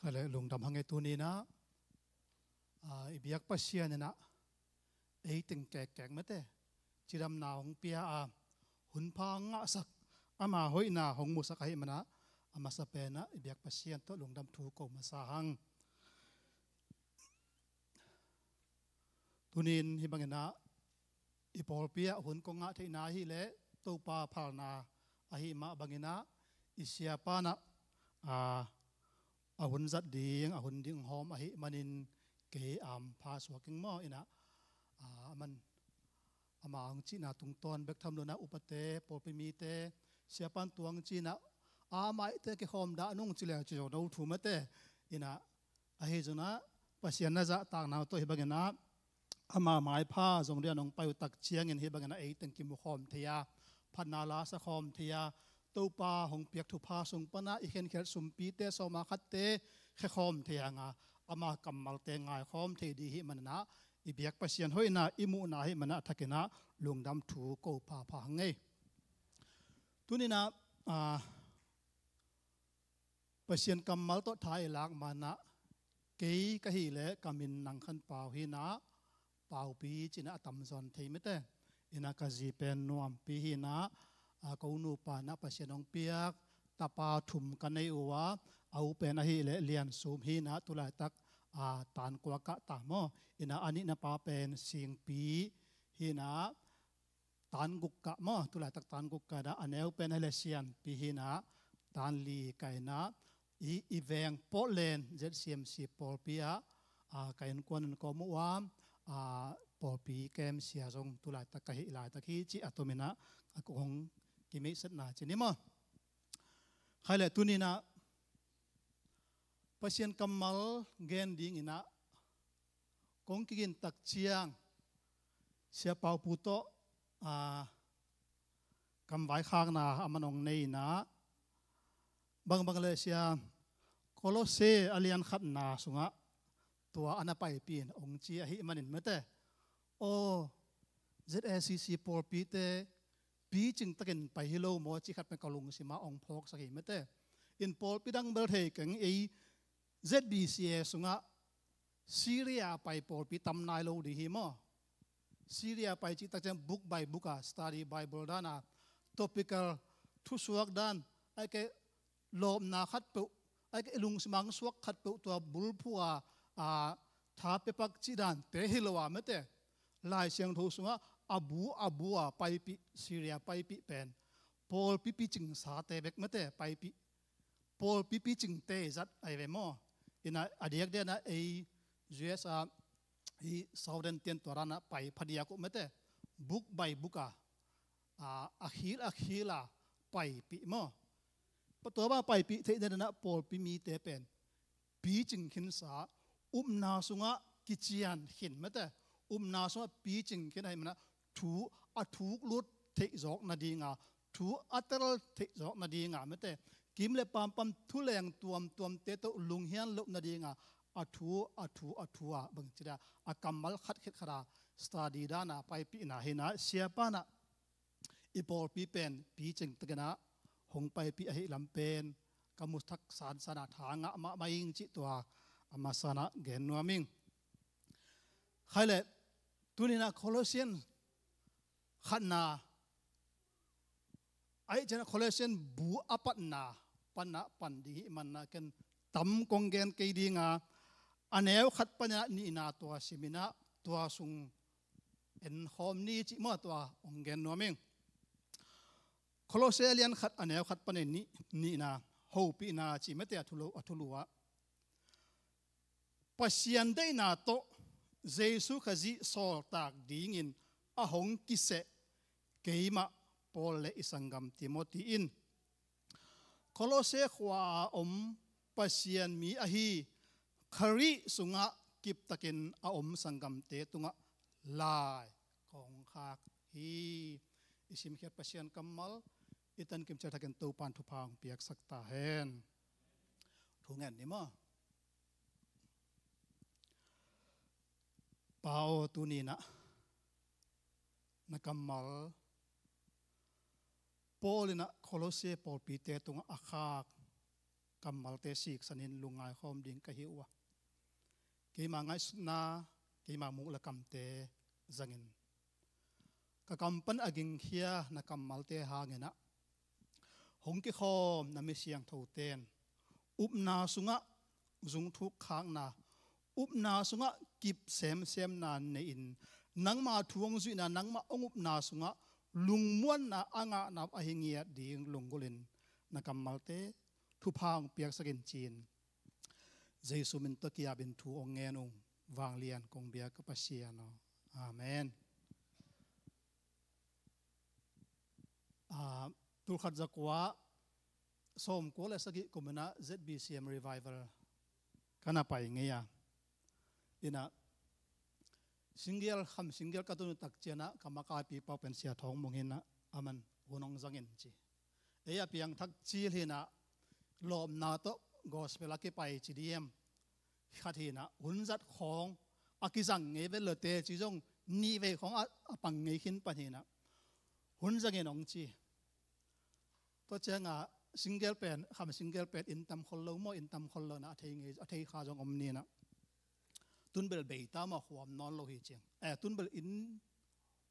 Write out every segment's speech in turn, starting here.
khale lungdam hangai tu ni na ibiak pasia na eiting kek mate chiram na hong pia hun pha nga sak ama hoina hong musak hai mana ama sapena ibiak pasia to lungdam thu ko masahang tunin hibangena ipol pia hun ko nga theina hi le to pa phalna ahi ma bangena isia pana ahun zat ding ahun ding hom ahi manin ke pha swaking mo ina man ama ang china tung ton bek tham lo na upate polpimi te siapan tuang china mai te ke hom da nung chile chi do thu mate ina ahi juna pasian na za ta na to hibagena ama mai pha jong ria nong payu tak chiang in hibagena ei tang ki mu khom thia phanna la sa khom thia to pa hong piak thu pha sung pana i khen khel sumpi te soma khat te khe khom thia nga ama kamal te ngai khom the di hi manana i biak pasian hoina imu na hi mana thakena lungdam thu ko pha pha ngai tunina pasian kamal to thai lak mana ke ka hi le kamin nang khan pau hi na pau pi china tam zon thei mete ina ka ji pen nuam pi hi na ko nu pa na pasianong piak tapa thum kanei uwa au pen a hi le lian sum hi na tulai tak tan kwa ka ta mo ina ani na pa pen sing pi hi na tan guk ka mo tulai tak tan guk ka da aneu pen hele sian pi hi na tan li kai na i veng polen zcmc pol pia kain kon ko mu wa pol pi kem sia jong tulai tak ka hi lai tak hi chi atomina akong kimi sat na chini mo khale tunina pasien kamal gen ding ina kong kigin tak chiang sia pau puto kam vai khang na amanong nei na bang le sia kolose alian khat na sunga tua ana pai pin ong chi a hi manin mate o ZSCC por pi te pi ching takin pai hilo mo chi khat pe kalung sima ong phok sakhi mate in pol pidang bel thei keng ei ZBCA sunga Syria pai pol pi tam nai lo di hi mo Syria pai chi tak book by book study Bible dana topical thu suak dan ai ke lom na khat pe ai ke lung simang suak khat pe to bul phua tha pe pak chi dan te hilowa mate lai siang tho sunga abu pai pi Syria pai pi pen pol pi ching sa te bek mate pai pi pol pi ching te zat ai ve mo ina adiak de na ei US hi southern ten torana pai phadia ko mate book by book akhila pai pi mo patoba pai pi the de na pol pi mi te pen pi ching khin sa na sunga kichian hin mate na sunga pi ching khin ai mana thu lut the jok na dinga thu atal the jok na dinga mate kim le pam thu leng tuam te to lung hian lo na dinga athu bang chira akamal khat khara study dana pai pi na hina siapa na ipol pi pen pi ching tagana hong pai pi a hi lam pen kamus thak san sana thanga ma maing chi to ama sana gen nuaming khale tunina Colossian khatna ai jana Colossian bu apatna panna pandi manna ken tam kongen ke dinga aneu khat pana ni na to simina to sung en hom ni chi ma to ongen noming Colossian khat aneu khat pane ni na hope na chi mate athuluwa pasian dei na to Jesu khazi sol tak ding in ahong kise keima Paul le isangam Timothy in Kolose khwa pasian mi ahi khari sunga kip takin sangam te tunga lai kong khak hi isim khe pasian kamal itan kim chathaken to pan thu phang piak sakta hen thungen ni ma pao tunina nakamal Paulina Kolose Paul pite tunga akhak kamal te sik sanin lungai khom ding ka hiwa ke ma ngai na ke ma mu la kam te zangin ka kampan aging khia na kamal te hangena hong ki khom na mi siang tho ten upna sunga zung thuk khang na upna sunga kip sem na ne in nangma thuang zui na nangma ongup na sunga lungmuan na anga na ahingia ding lungulin na kamal te thu phang piak sakin chin jesu min to kia bin thu ongenung wang lian kong bia ka pasiano amen tul khat zakwa som ko le sagi komena ZBCM revival kana pai ngeya ina single katunu takchena kamaka pi pa pensia thong mongina aman hunong zangin chi eya piang thak chi hina lom na to gospel ki pai chi diem khathina hunzat khong akizang nge ve te chi jong ni ve khong apang nge hin panina hunzangin ong chi to chenga single pen in tam khollo mo in tam khollo na athei kha jong omni na tunbel be ta ma khwam non lo hi cheng tunbel in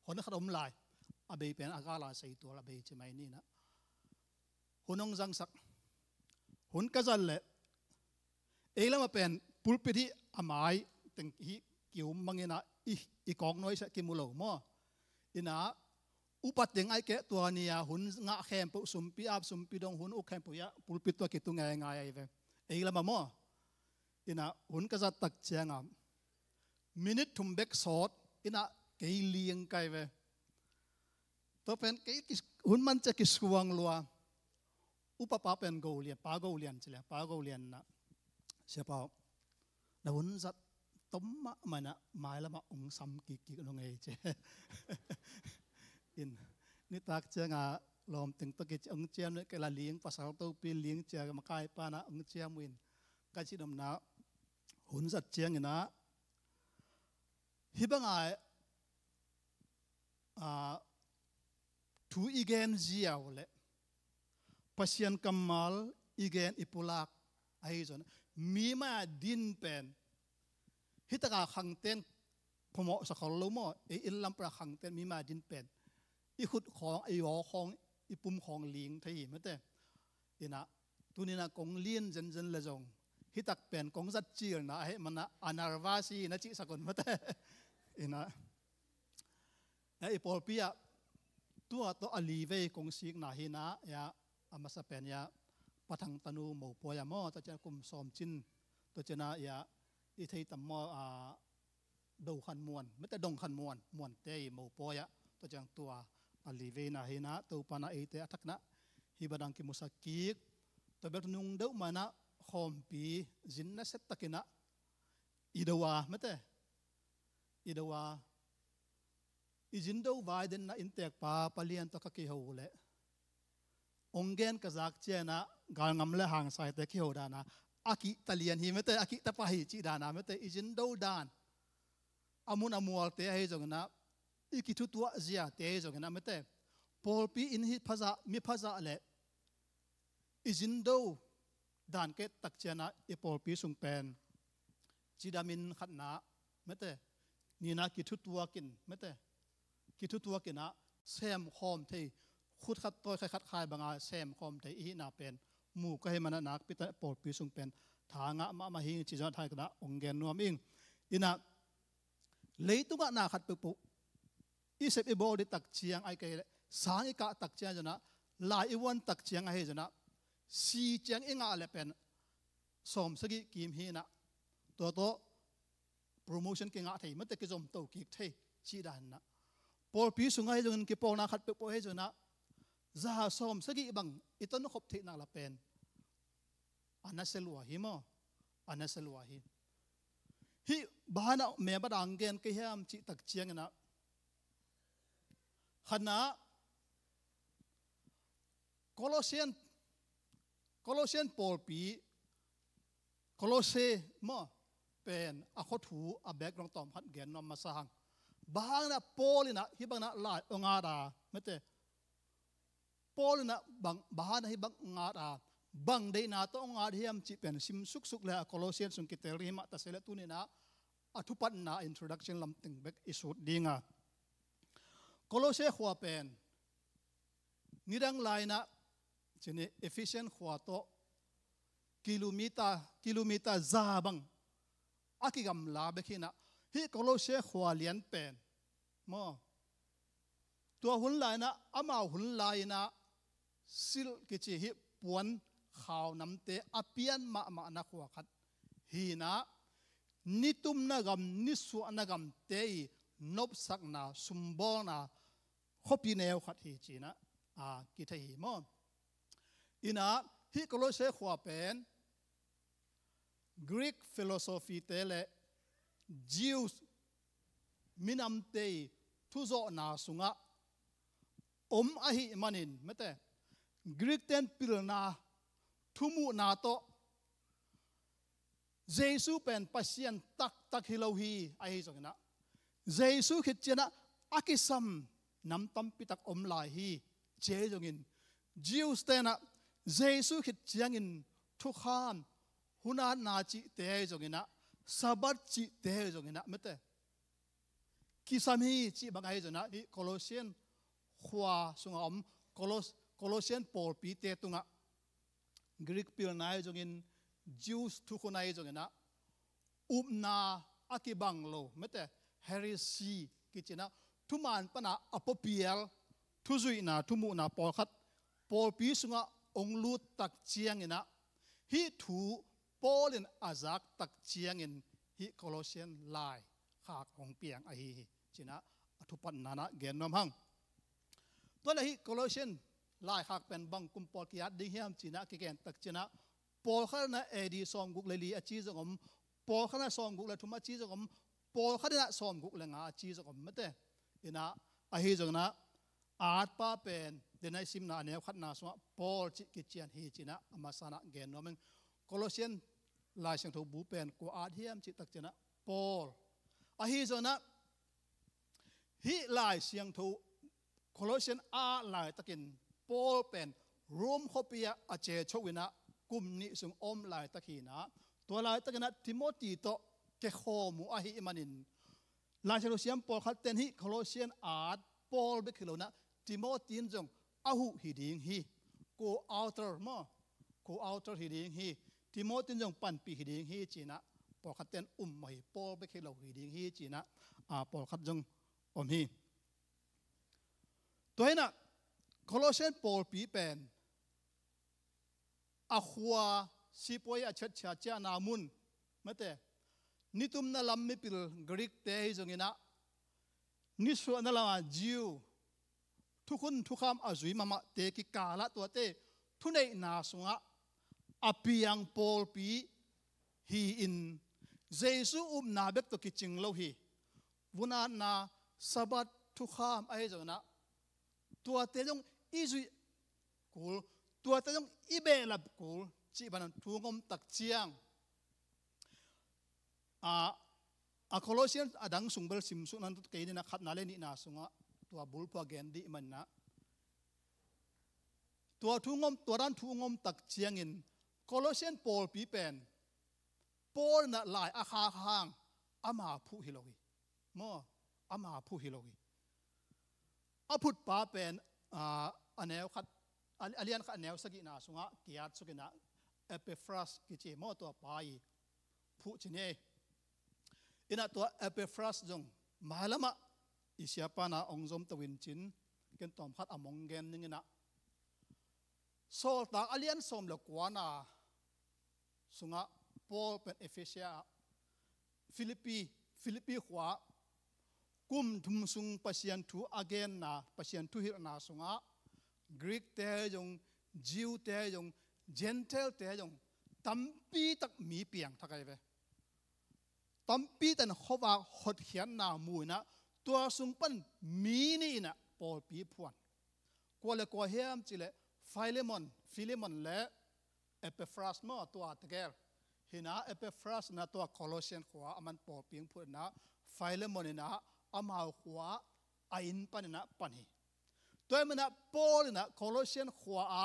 hon khadom lai a be pen agala sei to la be che mai ni na hunong jang sak hun ka zal le elama pen pulpit hi amai teng hi kiu mangena i kong noi sa kimulo mo ina upat deng ai ke tua nia hun nga khem pu sumpi dong hun u khem pu ya pulpit to ki tu ngai ai ve elama mo ina hun ka za tak changa minute thum bek sot ina ke lieng kai ve to pen ke hun man cha ki suang lua upapa pen go lian chile pa go lian na se pa da hun zat tomma mana mai lama ong sam ki no ngai che in ni tak changa lom ting to ki ong chiam ke la lieng pasal to pi lieng cha ma kai pa na ong chiam win ka chi dom na hun zat chiang ina hibangai thu igen ziaw le pasian kamal igen ipulak ai zon mi ma din pen hitaka khangten phomo sa khol mo e illam pra khangten mi ma din pen i khut khong ai yo khong i pum khong ling thei mate ina tunina kong lien zen le jong hitak pen kong zat chil na he mana anarvasi na chi sakon mate ina ai polpia tua to alive kong sik na hina ya amasa pen ya pathang tanu mo poya mo ta cha kum som chin to chena ya i thei tam mo do khan muan mete dong khan muan te mo poya to chang tua alive na hina to pana e te athakna hi badang ki musakik to bet nung do mana khom pi jinna set takina idawa mete idawa ijindo vai den na intek pa palian to ka ki hole ongen ka zak chena gal ngam le hang sai te ki ho dana aki talian hi mete aki ta pa hi chi dana mete ijindo dan amun amual te he jong na iki thu tua zia te jong na mete polpi in hi phaza mi phaza le ijindo dan ke tak chena e polpi sung pen chidamin khatna mete ni na ki thu tua kin mete ki thu tua kina sem khom thei khut khat toy khat khai banga sem khom thei hi na pen mu ka he mana nak pita por pi sung pen thanga ma hi chi jon thai kana ongen nuam ing ina leitunga na khat pe pu isep e body tak chiang ai ke sang i ka tak chiang jana lai i won tak chiang a he jana si chiang inga le pen som sagi kim hi na to promotion ke nga thei mate ke jom to ki thei chi dan na por pi sungai jong ki pona khat pe po he jona za som sagi bang iton khop thei na la pen anaselwa hi mo anaselwa hi bahana me badang gen ke ham chi tak chiang na khana Colossian Paul pi Colosse mo pen a khothu a background tom hat gen nom masang bahang na Paulina hibang na lai ongara mete Paulina bang bahana hibang ngara บังได้นาต้องอาเทียมจิเป็นซิมสุกเลยโคโลเซียนสุงกิเตริมาตัสเลตุนีนะอธุปันนาอินโทรดักชันลำตึงเบกอิสุดดีงาโคโลเซียขัวเป็นนิดังไลนะเช่นเอฟฟิเชนขัวโตกิโลเมตรซาบังอากิกำลาเบกินะฮีโคโลเซียขัวเลียนเป็นมอตัวหุ่นไลนะอามาหุ่นไลนะสิลกิจิฮิปวนข่าวน้ำเตอเปียนมานักวักฮีนะนิตุมนากำนิสุนากำเตยนบสักนาสุมบอนาขบีเนวขัดฮีจีนะกิทฮีมออินะฮิโคโลเซขวาเป็นกรีกฟิโลโซฟีเตเลจิวส์มินำเตยทุโจนาสุงะอหิมันินไม่แต่กรีกเตนปิลนาทุมุนาโตเยซูเป็นปัสยันตักฮิโลฮีไอฮิจงนะเยซูคิดเจนะอากิซัมนำตัมปิตักลายฮีเจจงอินจิวสเตนะเยซูคิดเจียงินทุกขานหุนานาจิเตจงอินะซาบัดจิเตจงอินะไม่แต่กิสามีจิบังไอจงนะฮิโคโลเซียนขวาสุงอมโคโลเซียนปอลปีเตตุงะกรีกพิลนายจงอินจิวส์ทุกคนนายจงอินะนาอากิบังโลไม่แต่เฮริซีกิจนะทุมันปนะอปเปียลทุจุยนาทุมุนาปอลขัดปอลปีสุงะองลูตักเจียงอินะฮิทูปอลินอาซักตักเจียงอินฮิโคโลเซียนลายขากของเปียงไอฮิจินะทุปันนานะเกณฑ์น้ำหังตัวละฮิโคโลเซียนลายขากเป็นบังกุมปอลกิยัดดิเฮียมจินะกิเกนตักจินะปอลขัดนะเอดีซอมกุกเลลีอาจีจงอมปอลขัดนะซอมกุกเลทุมาจีจงอมปอลขัดนะซอมกุกเลงอาจีจงอมไม่แต่อินะไอฮิจงนะอาร์ป้าเป็นเดนไอซิมนาเนี่ยขัดนาสวะปอลจิกิจยันฮิจินะอามาสานะเกณฑ์น้ำหังโคโลเซียนลายเสียงถูบูเป็นกูอาเทียมจิตักจินะปอลไอฮิจงนะฮิลายเสียงถูโคโลเซียนอาลายตะกินปอลเป็นรูมคอปียอาเจชวินะกุมนิสุงอมลายตะกีนะตัวลายตะกินะทิโมธีโตเกโคมูอาฮิมันินลายเชโลเซียมปอลคัตเตนฮิโคโลเซียนอาร์ปอลเบคิโลนะทิโมธีนจงอาหุฮิดิงฮิโกอัลเตอร์มาโกอัลเตอร์ฮิดิงฮิทิโมธีนจงปันปีฮิดิงฮิจีนะปอลคัตเตนมาฮิปอลเบคิโลฮิดิงฮิจีนะปอลคัตจงฮิตัวนี้นะโคโลเซียนปอลปีเป็นอาขวาสิปวยอาเชิดชาเจานามุนไม่แต่นิตุมนาลัมมิปิลกรีกเตยจงอินะนิสวนาลาจิวทุกคนทุกคำอาจุยมาเตกิกาละตัวเตทุนในนาสงะอภิยังปอลปีฮีอินเจสุนาเบกตกิจิงโลฮีวุนานาสบัดทุกคำไอจงนะตัวเตจงอิจุยกูตัวเตจงอิเบลับกูจีบันทุงอมตักเชียงโคโลเซียนดังสุงเบลซิมสุนันตุเกยนี่นะขัดนาเลนี่นาสุงะตัวบุลพวกเกนดีมันนะตัวทุงอมตัวด้านทุงอมตักเชียงอินโคโลเซียนปอลปีเป็นปอลน่ะลายอาคาข้างอามาผู้ฮิโลกีมออามาผู้ฮิโลกีอาพุทธป้าเป็นอันแนวขัดอเลียนขัดแนวสกินาสุงะกิยัดสกินะเอเปฟรัสกิจิมอตัวป้ายผู้ชนีอินะตัวเอเปฟรัสจงมาละมะอิเสียปานาองจอมตะวินจินเกันตอมขัดอมงเกนนึงนะโซลตาอเลียนสมเหลกวานาสุงะปอลเป็นเอเฟเซียฟิลิปปีขวากุมทุมสุงปัสยันทูอเกนนาปัสยันทูฮิรนาสุงะกรีกเตยงจิวเตยงเจนเทลเตยงตัมปีตักมีเปียงทักไงเวตัมปีตันขวาหดเขียนนามูนะตัวสุงปันมีนี่นะปอลปีพวนกัวเลกัวเฮียมจิเลฟิเลมอนและเอเปฟรัสมอตัวตะเกลเห็นนะเอเปฟรัสนะตัวโคโลเซียนขวามันปอลปีพวนนะฟิเลมอนนะอามาขวาอินปันนะปันฮีตัวมันนะปอลนะโคโลเซียนขวา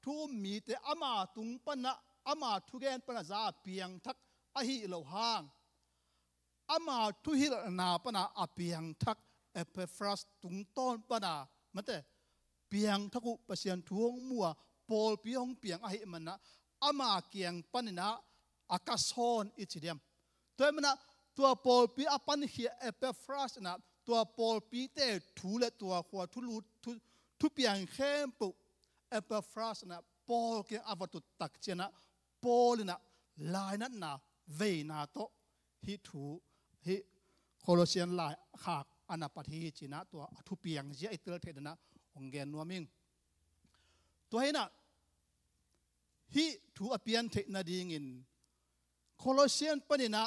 ทุ่มมีแต่อามาตุงปนะอามาทุเกนปนะซาเปียงทักอหิโลหางอามาทุหิลนาปนะอเปียงทักเอเปฟรัสตุงต้นปนะมันแต่เปียงทักุปเสียนทวงมัวปอลปียงเปียงอหิมันนะอามาเกียงปนินะอากาศอนอิจิเดียมตัวมันนะตัวปอลปีอปันเฮียเอเปฟรัสนะตัวปอลปีเตทูเลตัวหัวทุลุทุเปียงเข้มปุเอเปฟรัสนะปอลเกียงอวตุตักเจนะปอลนะลายนั้นนะเวนาโตฮิทูฮิโคโลเซียนลายขากอนาปฏิจินะตัวทุเปียงเจียอิตเตอร์เทดนะองเกนนัวมิงตัวให้นะฮิทูอเปียนเทนาดีงินโคโลเซียนปนินะ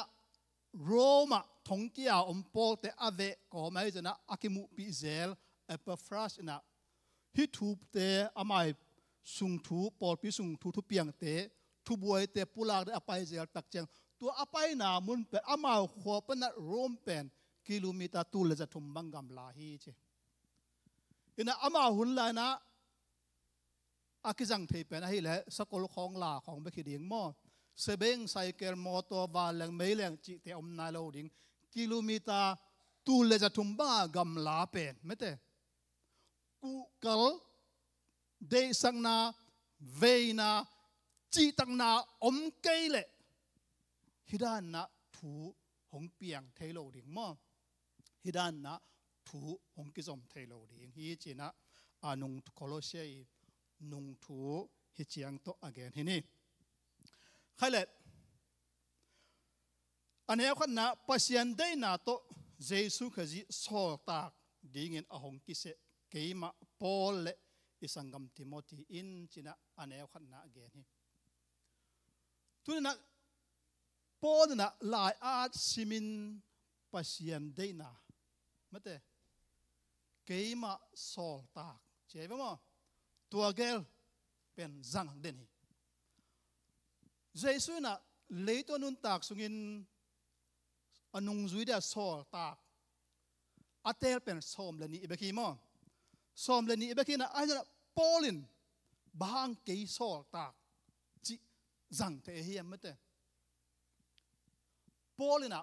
โรมาทงเกียอมปอลเตอเวก็ไม่จะนะอากิมุปิเซลเอเปฟรัสนะฮิทูเตอามายสุงทูปอลปิสุงทูทุเปียงเตทุบวยเตปุลากเดอไปเซลตักเจงตัวอไปนามุนเป็นอามาหัวเป็นโรมเป็นกิโลเมตรตูเลจะทุ่มบังกำลาฮีเจอินะอามาหุ่นลายนะอากิจังเทเป็นอะไรแหละสกุลของลาของเบคิดิงมอเซเบงไซเคิลมอเตอร์วาลแรงไม่แรงจิตเตอมนาโลดิงกิโลเมตรตูเลจะทุ่มบังกำลาเป็นไม่เตกูเกลเดสังนาเวนาจีตังนาอมเกลเลฮิดานนะถูหงเปียงเทโลดิงมอฮิดานนะถูหงกิจอมเทโลดิงฮีจีนะอานุงโคโลเซียนุงถูฮิจียงโตอเกนฮินี่ใครเล็ดอันนี้คนนะปัสยันได้นาโตเจสุขจิโซตากดิ่งอหงกิเสเกมาปอลเลอิสังกัมติโมตีอินจีนะอันนี้คนนะอเกนฮิทุนนะปอลนะลายอาร์ซิมินปัสยันได้นาไม่เตเกมาโซตากเจ็บมั้ยตัวเกลเป็นจังเดนี่เจสุนะเลตัวนุนตากสุงินอนุงจุยเดียโซตากอัตเตลเป็นสมเลนี่เบคีมั้งสมเลนี่เบคีนะไอ้เนี่ยปอลินบางเกยโซตากจิจังเตเฮียไม่เตปอลินะ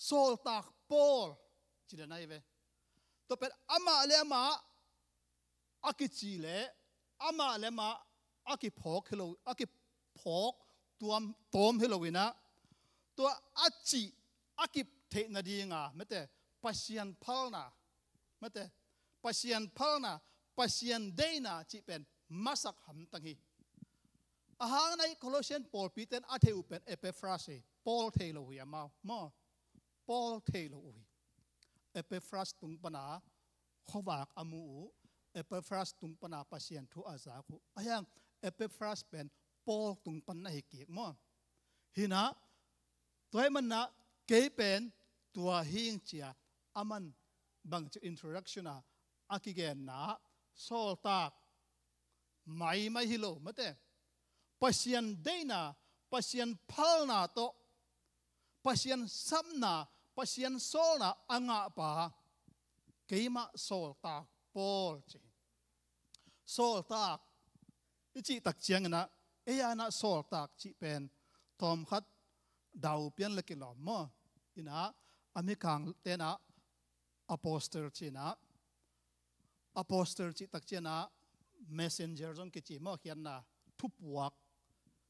โซตากปอลจิเดนายเวตัวเป็นอามาเลมาอากิจิเลอามาเลมาอากิพอกเฮโลอากิพอกตัวตอมเฮโลวินะตัวอาจิอากิเทนาดีงาไม่แต่ปัสยันพัลนาไม่แต่ปัสยันพัลนาปัสยันเดนาจิเป็นมาสักหำตังฮีอาหารในโคโลเซียนปอลปีเตนอาเทอุเป็นเอเปฟราเซปอลเทโลวิยามามอปอลเทโลวิเอเปฟรัสตุงปนาขวากอามูเอเปฟรัสตุงปนาปัสยันทุอาซาคุอายังเอเปฟรัสเป็นปอลตุงปนาฮิกิมอฮินะตัวให้มันนะเกยเป็นตัวหิงเจียอามันบางจะ introduction นะอากิเกนนะโซลตากไม่ฮิโลมาเต้ปัสยันเดน่าปัสยันพัลนาโตปัสยันซัมนาปัสยันโซลนาอ่างปะเกยมาโซลตากปอลจีโซลตากจิตักเจียงนะเอียนะโซลตากจิเป็นทอมคัดดาวเปลี่ยนเล็กหล่อมออินะอเมริกันเตนะอโปสเตอร์จีนะอโปสเตอร์จีตักเจียนะเมสเซนเจอร์จงกิจิมอเขียนนะทุบวัก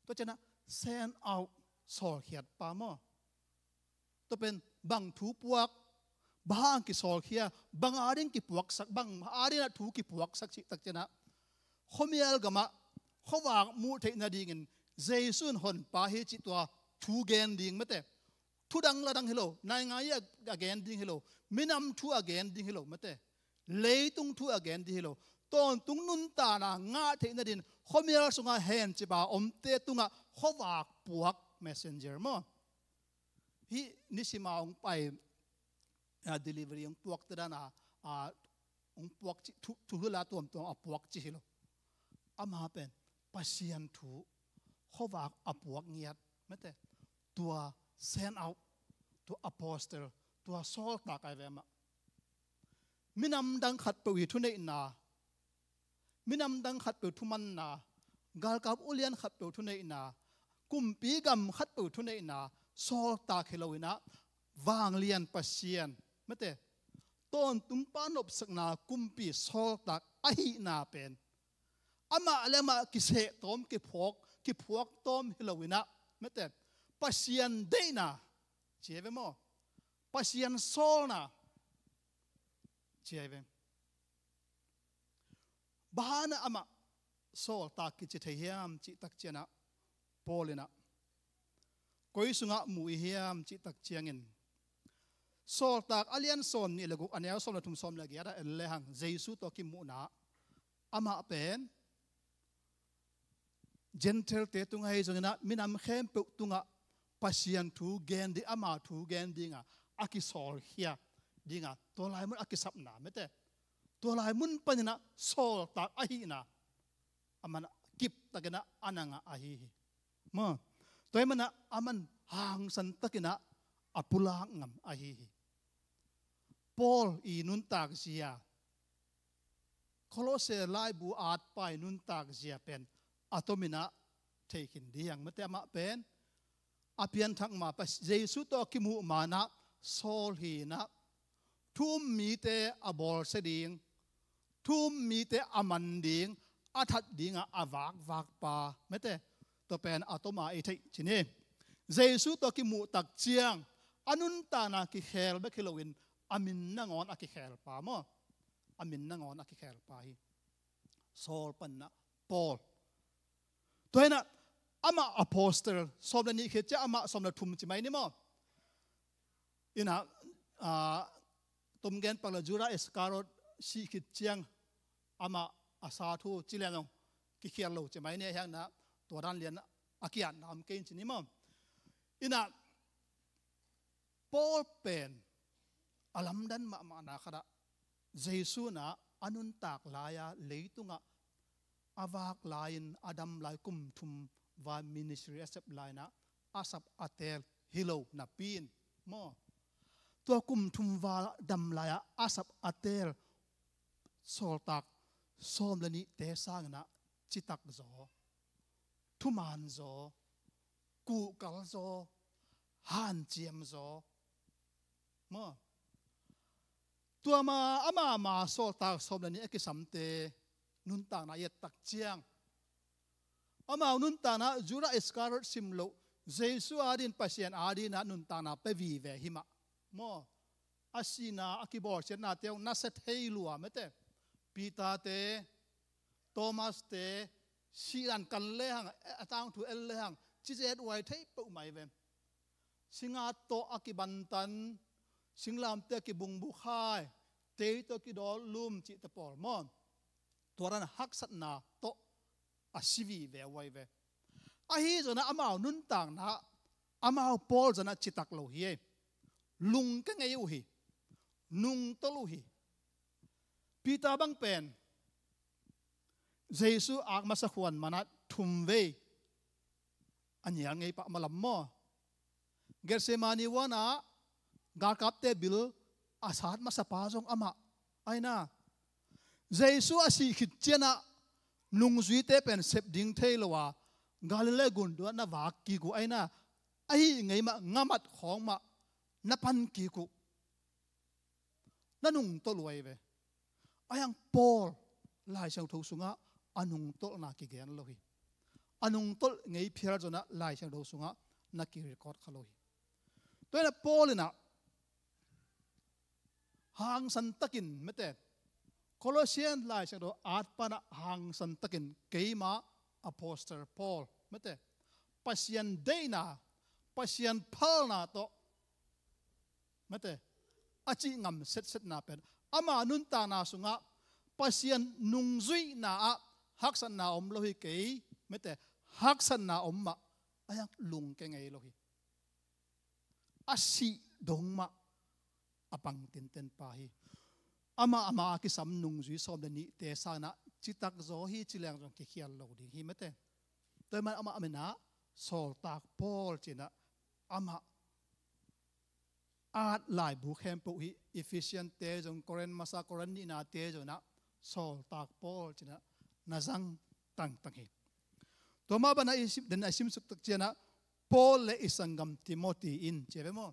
ตัวเจนะเซนเอาสอลเขียดปามอตัวเป็นบังทุบวักบางกิสอลเขียบางอาริงกิปวักสักบางอารินะทุกิปวักสักจิตักเจนะขมีเอลกามะเขาวางมูเทนาดีเงินเจสุนหนปาเฮจิตัวทูเกนดิ้งไม่แต่ทูดังละดังเฮโลนายงายอเกนดิ้งเฮโลมินำทูอเกนดิ้งเฮโลไม่แต่เลยตุงทูอเกนดิ้งเฮโลตอนตุงนุนตานะงาเทนาดินเขามีอะไรส่งเฮนจิบาอมเตตุงะเขาวางปวก messenger มั้งฮีนิสิมาองไปdelivery องปวกตระนะองปวกทุกลาตัวมตัวปวกจิเฮโลอามาเป็นปัสยันทูเขาวางปวกเงียดไม่แต่ตัวเซนเอาตัวอโปสเตอร์ตัวโซลตากไอเวมมินำดังขัดปวีทุนในนา minam dang khat pe thuman na gal kap ulian khat pe thu nei na kumpi gam khat pe thu nei na sol ta khelowina wang lian pasien mate ton tumpa nop sakna kumpi sol tak ahi na pen ama alema kise tom ki phok tom hilowina mate pasien deina cheve mo pasien sol na cheve bahana ama sol tak ki chithayam chi tak chena polina koi sunga mu hiam chi tak chiangin sol tak alian son ni lagu ania som la thum som la giara le hang jesu to ki mu na ama pen gentle te tunga he jongina minam khem pe tunga pasian thu gen di ama thu gen dinga aki sol hia dinga to lai mun aki sap na mete to lai mun panina sol tak ahi na amana kip takena ananga ahi mo toy mana aman hang san takena apula ngam ahi Paul i nun tak zia Kolose lai bu at pai nun tak zia pen atomina taken diang mate ama pen apian thak ma pas Jesu to kimu mana sol hi na thum mi te abol se ding thum mi te aman ding athat dinga awak wak pa mate to pen atoma e thai chine Jesu to kimu tak chiang anun ta na ki khel be khilowin amin na ngon aki khel pa mo amin na ngon aki khel pa hi sol pan na Paul toina ama apostle som la ni khe cha ama som la thum chi mai ni mo ina tum gen pala jura eskarot si khit chiang ama asa thu chilenong ki khial lo chi mai ne hang na to dan lian akian nam kein chi ni mo ina Paul pen alam dan ma na khada Jesu na anun tak laya leitunga awak lain adam lai kum thum va ministry asap laina asap atel hilo na pin mo to kum thum va dam laya asap atel sol tak som lani te sang na chitak zo thuman zo ku kal zo han chiam zo mo tua ma ama sol tak som lani ekisamte nun ta na yet tak chiang ama nun ta na jura eskarot simlo Jesu adin pasien adina nun ta na pe vi ve hima mo asina akibor chen na teu na set heilua mete Pita te Thomas te sian kan le hang atang thu el le hang chi jet wai thei pu mai ve singa to akibantan singlam te ki bung bu khai te to ki dol lum chi te pol mo toran hak sat na to asivi ve wai ve a hi zona amao nun tang na amao Paul zona chitak lo hi lung ka ngai u hi nung to lu hi Pita bang pen Jesu ak masa khuan manat thum ve anyal ngai pa malam mo Gersemani wana gar kap te bil asat masa pa jong ama aina Jesu asi khit chena nung zui te pen sep ding theilowa galile gun do na wak ki ku aina ai ngai ma ngamat khong ma na pan ki ku na nung to luai ve ayang Paul lai sang tho sunga anung tol na ki gen lohi anung tol ngei phiar jona lai sang tho sunga na ki record khalohi toina Paul ina hang san takin mete Colossian lai sang tho at pana hang san takin keima apostle Paul mete pasian deina pasian phalna to mete achi ngam set na pen ama nun ta na sunga pasian nungzui na a haksan na om lohi ke mete haksan na omma ayang lung ke ngai lohi asi dongma apang tinten pahi ama ki sam nungzui som de ni te sa na chitak zo hi chilang jong ki khial lo di hi mete toy man ama amena sol tak Paul china ama at lai bu khem pu hi Ephesian te jong Koren masa Koren ni na te jona sol tak Paul china na zang tang tang hi to ma bana isip den asim suk tak chena Paul le isangam Timothy in chevemo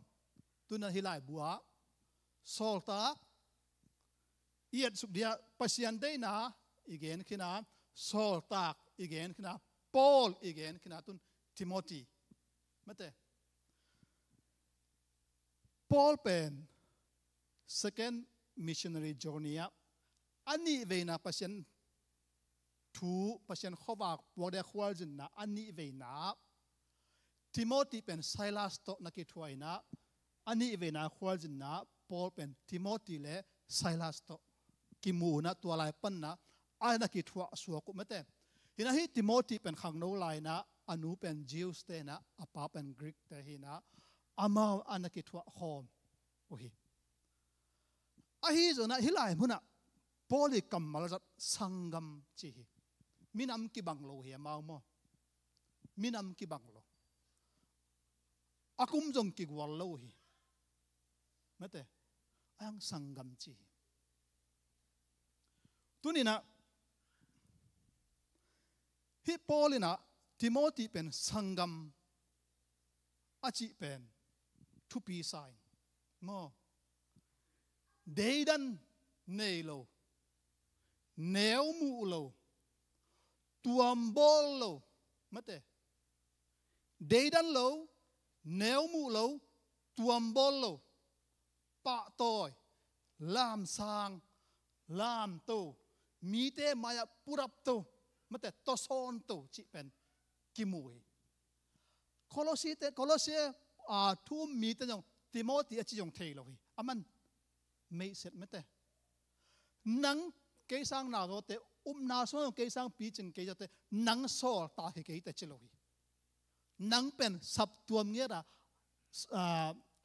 tuna hilai bua solta iat suk dia pasian dei na igen khina solta igen khina Paul igen khina tun Timothy mate Paul pen second missionary journey ani veina pasien thu pasien khowak pode khwal jin na ani veina Timothy pen Silas to naki thuaina ani veina khwal jin na Paul pen Timothy le Silas to kimu na tualai pan na ana ki thua suaku mate hina hi Timothy pen khangno laina anu pen Jews te na apa pen Greek te hina ama ana ki thua khom ohi ahi zona hilai muna Poli kamal zat sangam chi minam ki banglo hi mau mo minam ki banglo akum jong ki gwal lo hi mate ang sangam chi tunina hi Polina Timothy pen sangam achi pen thupi sai mo deidan neilo neu mu lo tuam bol lo mate deidan lo neu mu lo tuam bol lo pa toy lam sang lam to mi te maya purap to mate to son to chi pen kimui Colossia thu mi te jong Timothy achi jong thei lo hi aman mei set mate nang ke sang na ro te na so ke sang pi chen ke te nang sol ta he ke te chilo hi nang pen sap tuam nge ra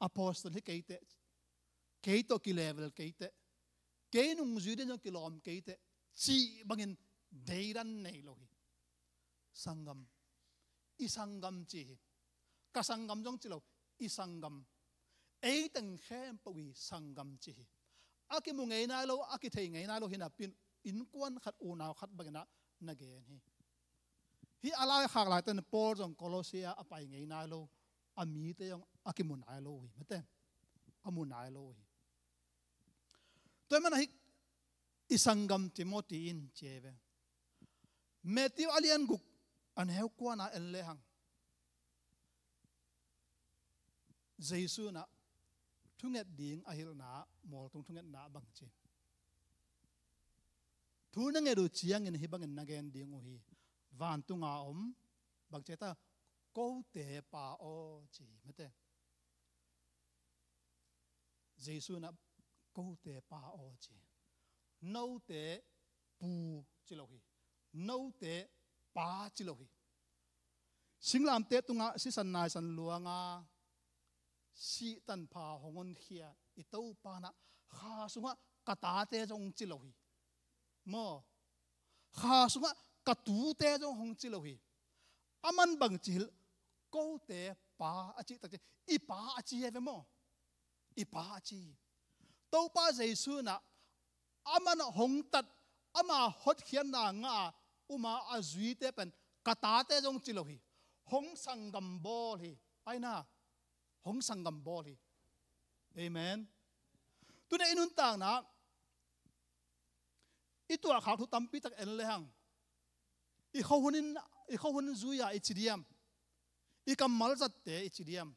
apostle he ke to ki level ke ke nung zu de no kilom ke chi bangin deiran nei lo hi sangam isangam chi ka sangam jong chilo isangam ei teng khem pawi sangam chi aki mu ngei na lo aki thei ngei na lo hina pin in kwan khat u naw khat bagna na gen hi ala khak lai ten Paul jong Colossia apai ngei na lo ami te yong aki mun ai lo hi mate amun ai lo hi toy man hi isangam Timothy in cheve Matthew alian guk an heu kwana en lehang Jesu na thunget ding ahil na mol tung thunget na bang chi thu na nge ru chiang in hi bang na gen ding u hi van tunga bang cheta ko te pa o chi mate Jesu na ko te pa o chi no te pu chi lo hi no te pa chi lo hi singlam te tunga si san nai san luanga si tan pa hongon khia ito pa na kha sunga kata te jong chi lo hi mo kha sunga katu te jong hong chi lo hi aman bang chil ko te pa achi tak i pa achi he mo i pa achi to pa Jesu na aman hong tat ama hot khian na nga uma azui te pen kata te jong chi lo hi hong sangam bol hi ai na hong sangam bol hi amen tu na inun tang na itu a khak thu tampi tak en le hang i khawunin zuya i chidiam i kamal zat te i chidiam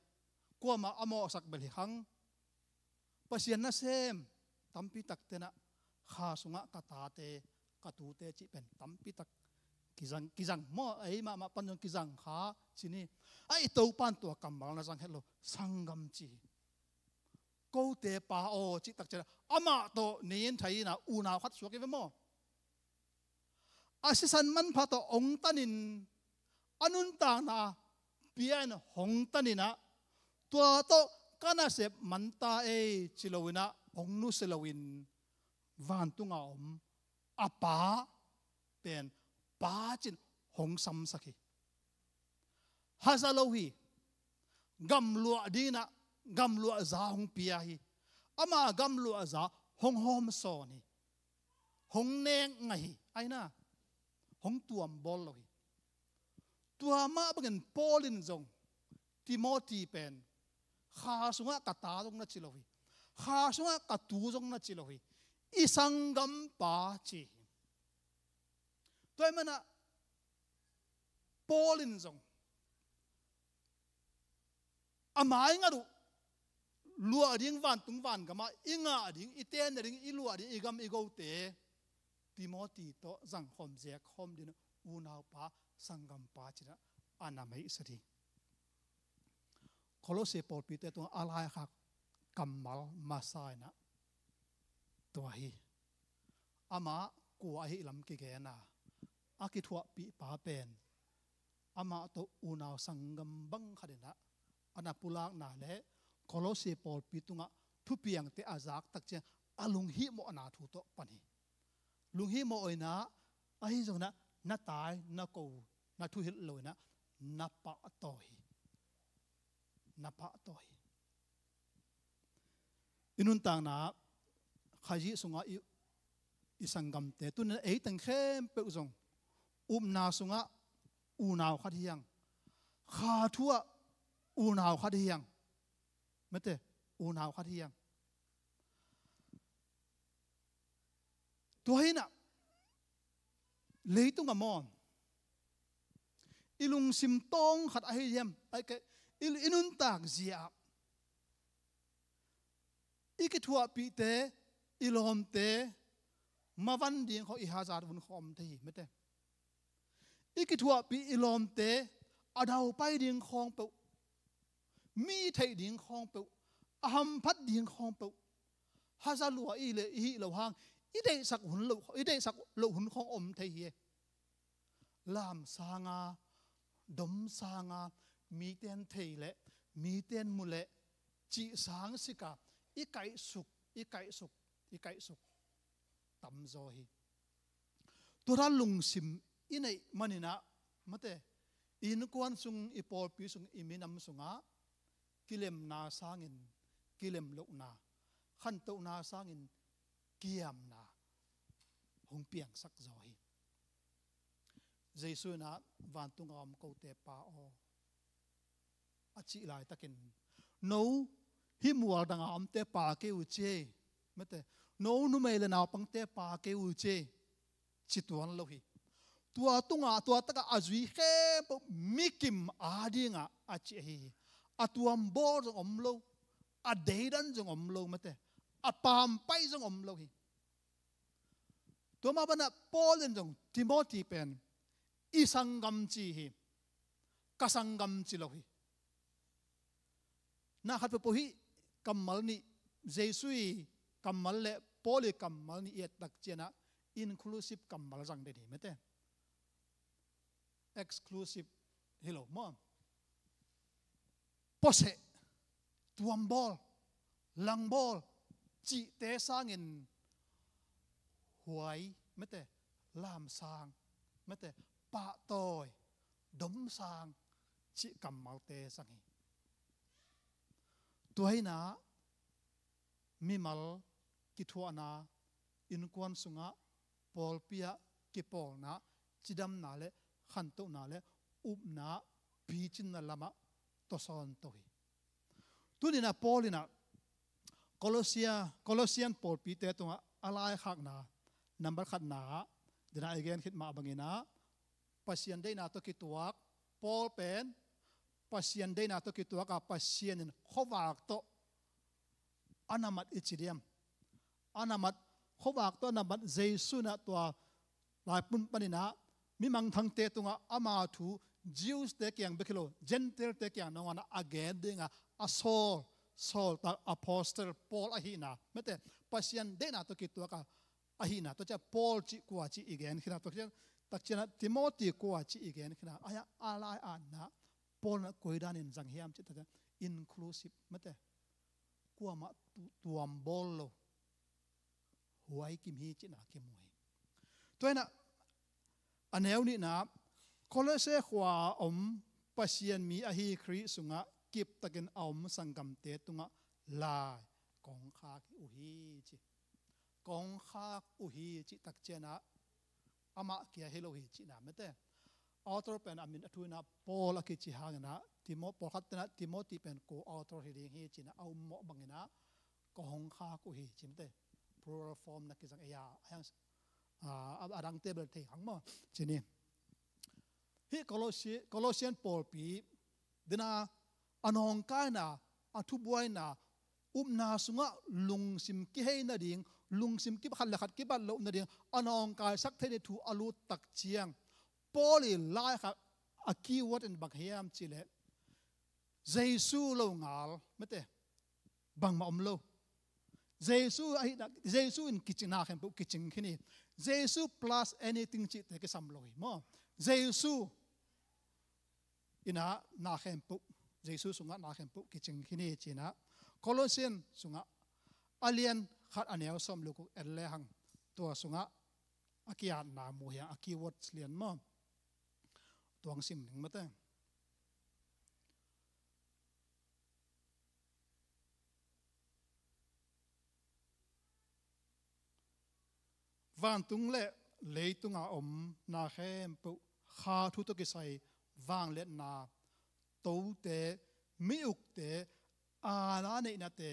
ko ma amo sak bel hi hang pasian na sem tampi tak te na kha sunga kata te katu te chi pen tampi tak kizang mo ai ma panjong kizang kha chini ai to pan to kamal na sang hello sangam chi ko te pa o chi tak chera ama to nin thai na u na khat suak ke mo asisan man pha to ong tanin anun ta na pian hong tanina to to kana se manta e chilowina ong nu selowin van tunga apa pen pa chin hong sam sakhi hazalohi gam lua dina gam lua za hong pia hi ama gam lua za hong hom so ni hong neng ngai aina hong tuam bol lo hi tua ma bangen Paulin zong Timothy pen kha sunga kata zong na chilo hi kha sunga katu zong na chilo hi isangam pa chi toy mana Paulin zong amai nga du lua ding van tung van gama inga ding iten ding ilua ding igam igo te Timothy to zang khom je khom din unau pa sangam pa chira anamai sari Kolose Paul Peter to alai khak kamal masaina to hi ama ku hi lam ki ge na aki thua pi pa pen ama to unau sangam bang khadena ana pulak na le Kolose Paul Pitunga thupiang te azak tak che alung hi mo na thu to pani lung hi mo oina ahi jona na tai na ko na thu hil loina na pa tohi inun tang na khaji sunga isangam te tun ei tang khem pe zong na sunga unaw khat hiang kha thua unaw khat hiang mate unaw khat hiang tuhaina leitung amon ilung simtong khat ahi yam ai ke inun tak zia ikithua pi te ilom te mawan ding kho I hazar bun khom the mate ikithua pi ilom te adau pai ding khong pe mi thei ding khong pe aham phat ding khong pe hazalua I le hi lo hang idei sak lo hun khong om thei hi lam sanga dom sanga mi ten thei le mi ten mu le chi sang sika ikai suk tam zo hi tura lung sim inei manina mate in kwan sung ipol pi sung iminam sunga kilem na sangin kilem lo na khan to na sangin kiam na hong piang sak zo hi Jesu na van tung am ko te pa o achi lai takin no hi mual dang am te pa ke u che mate no nu mai le na pang te pa ke u che chituan lo hi tua tunga tua taka azui khe mikim adinga achi hi atuam bor jong om lo a deidan jong om lo mate a pam pai jong om lo hi to ma bana Paul en jong Timothy pen isangam chi hi kasangam chi lo hi na khat po hi kamal ni Jesui kamal le Paul kamal ni et tak chena inclusive kamal jang de ni mate exclusive hello mom pose tuam bol lang bol chi te sangin huai mate lam sang mate pa toy dom sang chi kamal te sangi tuaina mimal kithuana in kwan sunga Paul pia ki Paul na chidam na le khanto na le up na bichin na lama to son to hi tunina Paulina Colossian Paul pi te to alai khak na number khat na dina again khit ma bangina pasien dei na to ki tuak Paul pen pasien dei na to ki tuak a pasien in khowak to anamat ichidiam anamat khowak to namat Jesu na to lai pun panina mi mang thang te tunga ama thu Jews te kyang bekilo Gentile te kyang no wana again dinga a Saul ta apostle Paul ahina mete pasien de na to ki to ka ahina to cha Paul chi kwa chi again khina to takchena Timothy kwa chi again khina aya alai anna Paul na koidan in jang hiam chi ta inclusive mete kwa ma tuam bollo huai kim hi chi na ki moi toina aneu ni na Kolose khwa pasien mi ahi khri sunga kip takin aum sangam te tunga lai kong kha ki uhi chi tak chena ama kia hello hi chi na mete author pen amin athuina Paul akichi hangena Paul khatna Timothy pen ko author hi ding hi china au mo bangena ko hong kha ko hi chimte plural form na kisang ya yang adang table the hangmo chini hi Colossian Paul pi dina anong kai na athu buai na umna sunga lungsim ki he na ding lungsim ki khal khat ki ban lo na ding anong kai sak the thu alu tak chiang Pauli lai kha a keyword in bang hiam chile Jesu lo ngal mate bang ma om lo Jesu in kitchen na khem kitchen khini Jesu plus anything chi te ke sam loi mo Jesu ina na khem pu Jesu sunga na khem pu kitchen khini china Colossian sunga alien khat anel som lu ku elle hang to sunga akia na mu ya aki words lian mo tuang sim ning mate van tung le leitunga om na khem pu kha thu to ki sai wang le na to te miuk te a na nei na te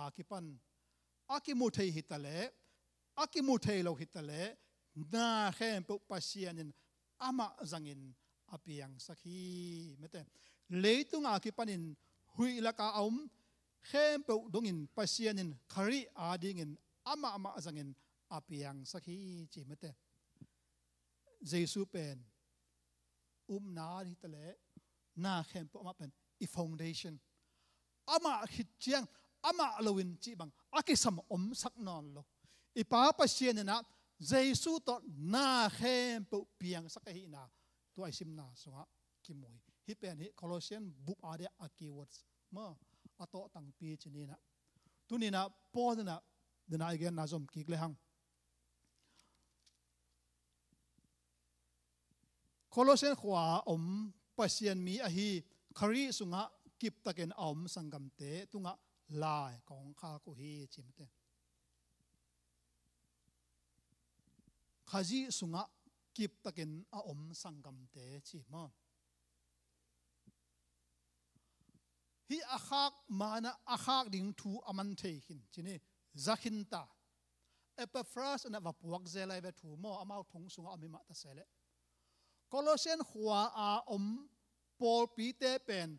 a ki pan aki mu thei hitale aki mu thei lo hitale na khem pu pasianin ama zangin apiang sakhi mete leitunga ki panin hui laka om khem pu dongin pasianin khari adingin ama zangin apiang sakhi chi mete Jesu pen na hitale na khem pu ama pen I foundation ama hit chiang ama lowin chi bang akisam om sak non lo ipa pasien na Jesu to na khem pu piang sakahi na to ai sim na sunga kimoi hi pen hi Colossian book ade a keywords ma ato tang pi chini na tunina Paul na dena again na zom ki gle hang Colossian khwa om pasien mi a hi khari sunga kip taken om sangam te tunga lai kong kha ko hi chimte khaji sunga kip taken a om sangam te chi ma hi akhak mana akhak ding thu aman the hin chini zakhinta Epaphras na vapuak zelai ve thu mo amau thong sunga amima ta sele Colossian khwa a om Paul pi te pen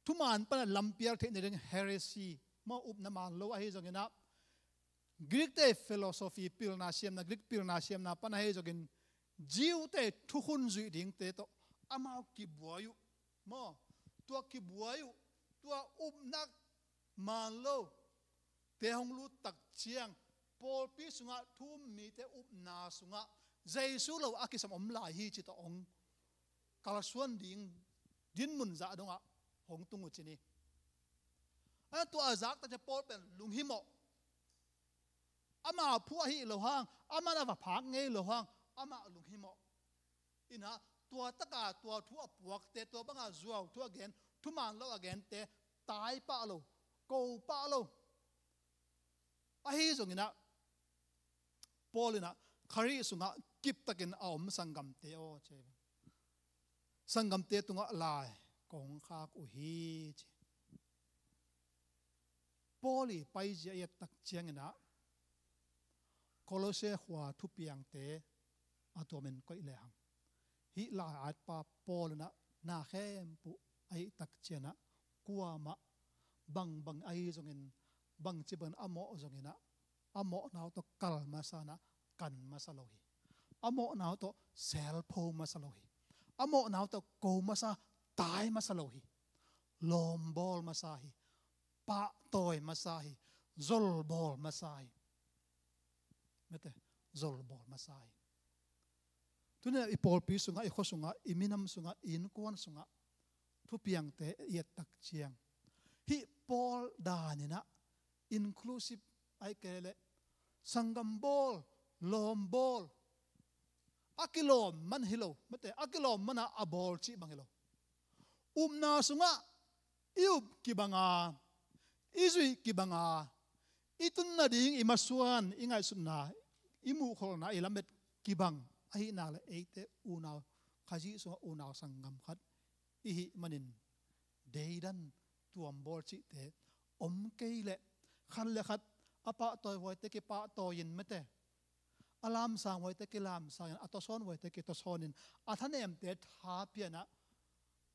thuman pan lampiar the ne heresy mo up na man lo a hi jongena Greek te philosophy pilna siam na Greek pilna siam na pan hi jogin jiu te thukhun zui ding te to amau ki buayu mo tua ki buayu tua up nak man lo te hong lu tak chiang Paul pi sunga thum mi te up na sunga Jesu lo akisam om lai hi chi to ong kalaswan ding din mun za donga hong tungu chini a to azak ta Paul pen lung hi mo ama phu hi lo hang ama na va phak nge lo hang ama lung hi mo ina tua taka tua thu apuak te to banga zuaw thu again thu man lo again te tai pa lo ko pa lo a hi zongina Paul ina khari sunga kip takin aom sangam te o che sangam te tunga lai kong khak u hi che Pauli pai ji ya tak chiang ina Colosse khwa thu piang te atomen koi le hang hi la at pa Paul na khem pu ai tak chiana kuama bang ai zongin bang chiban amo zongina amo naw to kal masana kan masalohi amo naw to sel pho masalohi amo naw to ko masa tai masalohi lom bol masahi pa toy masahi zol bol masahi mete zol bol masahi tuna I Paul pi sunga I khosunga I minam sunga in kuan sunga thu piang te yet tak chiang hi Paul danina inclusive ai kele sangam bol lom bol akilom man hilo mate akilom mana abol chi bangilo umna sunga iub kibanga izui kibanga itun na ding imasuan ingai sunna imu kholna ilamet kibang ahi na le eite unaw khaji so unaw sangam khat ihi manin deidan tuam bol chi te om keile khan le khat apa toy hoi te ki pa toyin mete alam sang hoi te ki lam sang atoson hoi te ki tosonin athanem te tha piana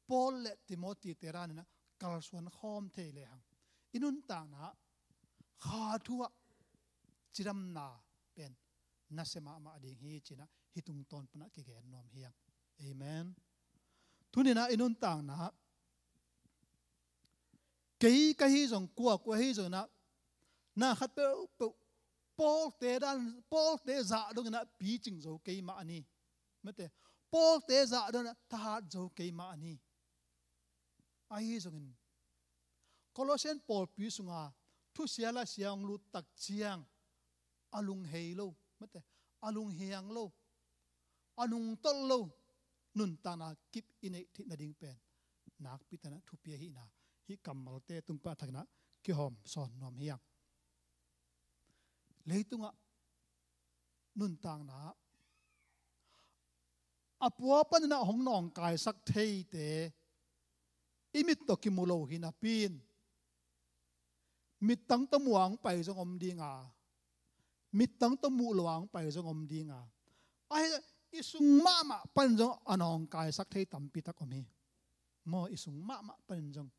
Paul le Timothy te ran na kalsuan khom the le hang inun ta na kha thua chiram na pen nasema ma ding hi china hitung ton pana ki gen nom hiang amen tunina inun tang na kei ka hi jong kwa hi jong na khat pe Paul te za dong na pi ching zo kei ma ani mate Paul te za dong na ta zo kei ma ani ai jong in Colossian Paul pi sunga thu siala siang lu tak chiang alung hei lo mate alung hiang lo anung tol lo nun ta na kip ine thi na ding pen nak pitana thu pi hi na hi kamal te tung pa thakna ki hom son nom hiang leitunga nun tang na apua pan na hong nong kai sak thei te imit to ki mulo hi na pin mit tang tamuang pai jong om dinga mit tang tamu luang pai jong om dinga ai isung mama pan jong anong kai sak thei tampi tak omi mo isung mama pan jong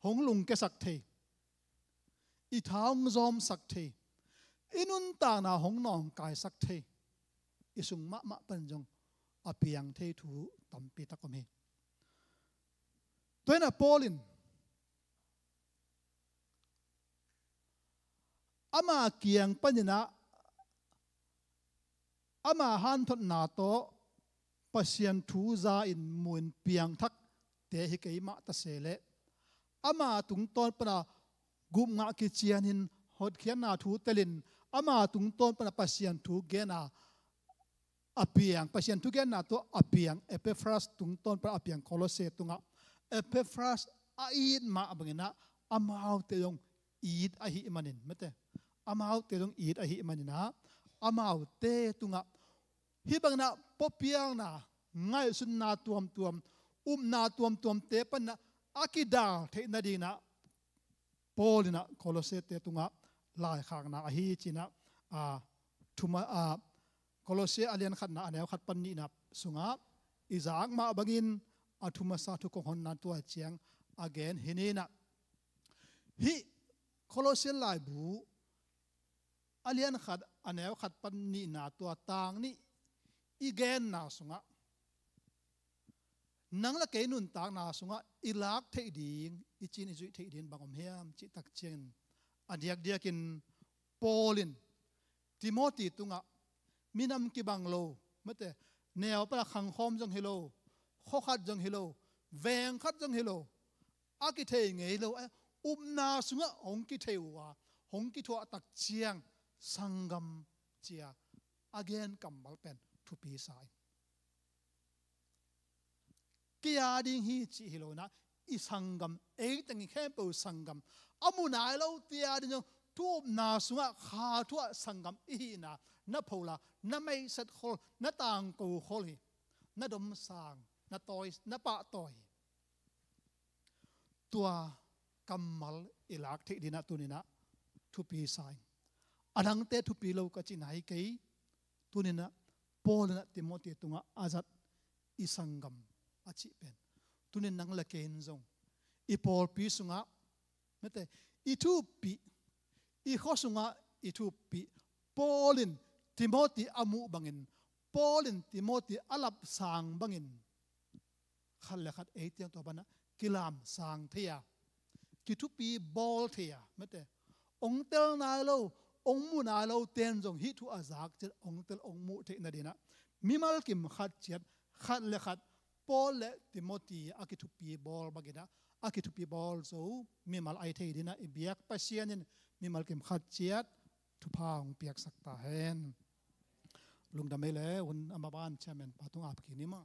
hong lung ke sak thei I thang zom sak thei inun ta na hong nong kai sak thei isung mama pan jong apiang thei thu tampi tak omi toina Paulin ama kiang panina ama han thot na to pasian thu za in mun piang thak te hi kei ma ta sele ama tung ton pana gum nga ki chianin hot khian na thu telin ama tung ton pana pasian thu gena apiang pasian thu gena to apiang Epaphras tung ton para apiang Colossae tunga Epaphras a in ma abangena amau te yong id a hi manin mate amau te yong id a hi manina amau te tunga hibang na popiang na ngai sun na tuam na tuam te pan na akida the na dina Paulina Colossae te tunga lai khang na hi china thuma Colossae alian khat na anew khat pan ni na sunga izang ma bangin athuma sa thu ko hon na tu chiang again hinina hi Colossae lai bu alian khat anew khat pan ni na tu tang ni igen na sunga nang la ke nun tak na sunga ilak thei ding ichin izui thei din bangom hiam chi tak chen adiak diakin Paulin Timothy tunga minam ki banglo mate neo para khang khom jong hello kho khat jong hello veng khat jong hello aki thei ngei lo na sunga ong ki theiwa hong ki thwa tak chiang sangam chia again kambal pen thu pi sai kia ding hi chi hilona I sangam e tangi kempo sangam amuna lo tia ding tu na sunga kha thua sangam I na phola na mai sat khol na tang ko kholi na dom sang na toy na pa toy tua kamal ilak the dina tunina thu pi sai anang te thu pi lo ka chi nai kei tunina Paul na Timothy tunga azat isangam achi pen tunin nang la ken zong I Paul pi sunga mate I thu pi I khosunga I thu pi Paulin Timothy amu bangin Paulin Timothy alap sang bangin khal la khat etiang to bana kilam sang thia ki thu pi bol thia mate ong tel na lo ong mu na lo ten jong hi thu azak che ong tel ong mu the na dina mimal kim khat chet khat le khat Paul le Timothy akithu pi bol bagina akithu pi bol so mimal ai the dina ibiak pasianin mimal kim khat chet thu phang piak sakta hen lungdamele un amaban chairman patung ap kinima